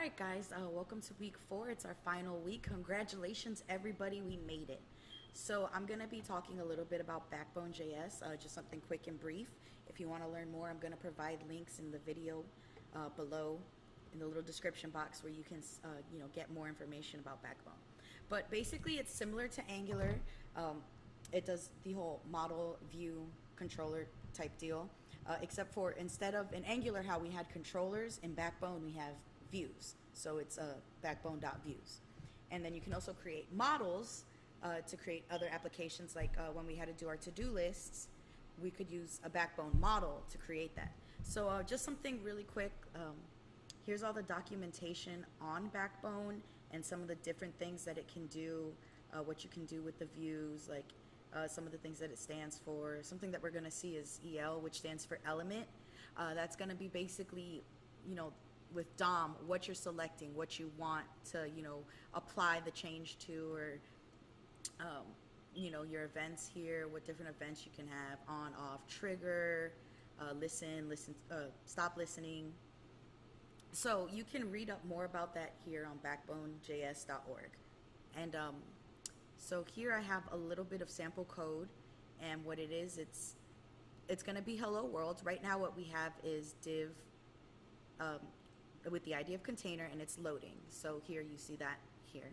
Alright guys, welcome to week 4. It's our final week. Congratulations everybody, we made it. So I'm going to be talking a little bit about Backbone.js, just something quick and brief. If you want to learn more, I'm going to provide links in the video below in the little description box where you can get more information about Backbone. But basically it's similar to Angular. It does the whole model, view, controller type deal, except for instead of in Angular how we had controllers, in Backbone we have views. So it's backbone.views. And then you can also create models to create other applications, like when we had to do our to-do lists, we could use a Backbone model to create that. So just something really quick. Here's all the documentation on Backbone and some of the different things that it can do, what you can do with the views, like some of the things that it stands for. Something that we're going to see is EL, which stands for element. That's going to be basically, with DOM, what you're selecting, what you want to, apply the change to, or, your events here, what different events you can have, on, off, trigger, listen, stop listening. So you can read up more about that here on backbonejs.org. And so here I have a little bit of sample code, and what it is, it's going to be hello world. Right now what we have is div with the ID of container, and it's loading. So here you see that here.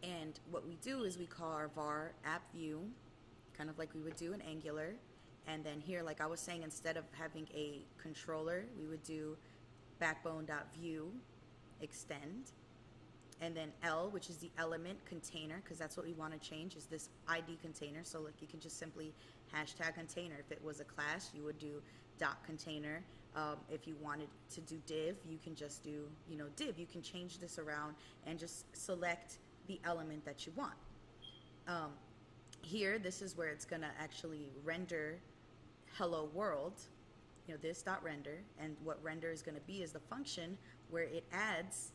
And what we do is we call our var app view, kind of like we would do in Angular. And then here, like I was saying, instead of having a controller, we would do backbone.view extend. And then L, which is the element container, because that's what we want to change, is this ID container. So like you can just simply hashtag container. If it was a class, you would do dot container. If you wanted to do div, you can just do div. You can change this around and just select the element that you want. Here, this is where it's going to actually render hello world. This dot render, and what render is going to be is the function where it adds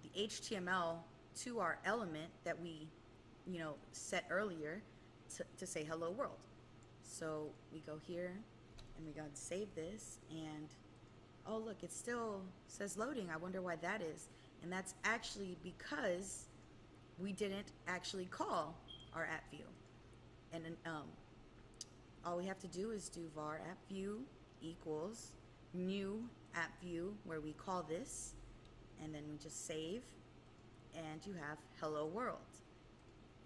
the HTML to our element that we set earlier to say hello world. So we go here and we go and save this, and oh look, it still says loading. I wonder why that is. And that's actually because we didn't actually call our app view. And then all we have to do is do var app view equals new app view, where we call this, and then we just save, and you have hello world.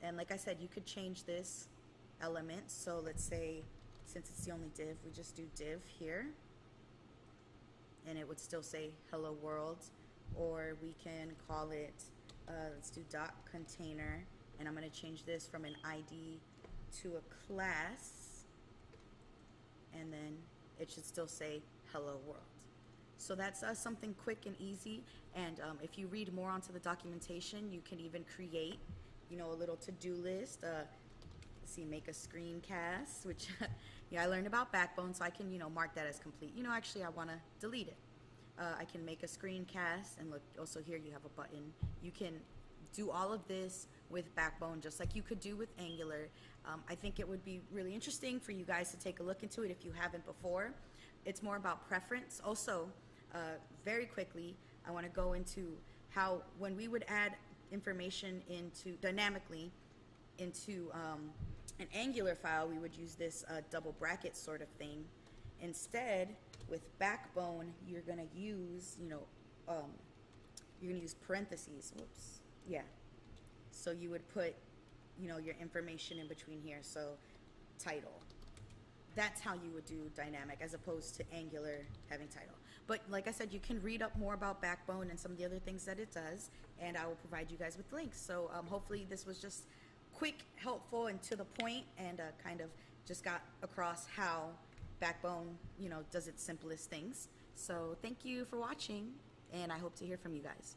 And like I said, you could change this element. So let's say, since it's the only div, we just do div here, and it would still say hello world. Or we can call it, let's do dot container, and I'm going to change this from an ID to a class, and then it should still say hello world. So that's something quick and easy. And if you read more onto the documentation, you can even create, a little to-do list. Make a screencast, which I learned about Backbone, so I can mark that as complete. Actually I want to delete it. I can make a screencast, and look, also here you have a button. You can do all of this with Backbone just like you could do with Angular. I think it would be really interesting for you guys to take a look into it if you haven't before. It's more about preference. Also, very quickly, I want to go into how when we would add information dynamically into an Angular file, we would use this double bracket sort of thing. Instead, with Backbone, you're going to use, parentheses. Whoops. Yeah. So you would put, your information in between here. So title. That's how you would do dynamic, as opposed to Angular having title. But like I said, you can read up more about Backbone and some of the other things that it does, and I will provide you guys with links. So hopefully this was just quick, helpful, and to the point, and kind of just got across how Backbone, does its simplest things. So thank you for watching, and I hope to hear from you guys.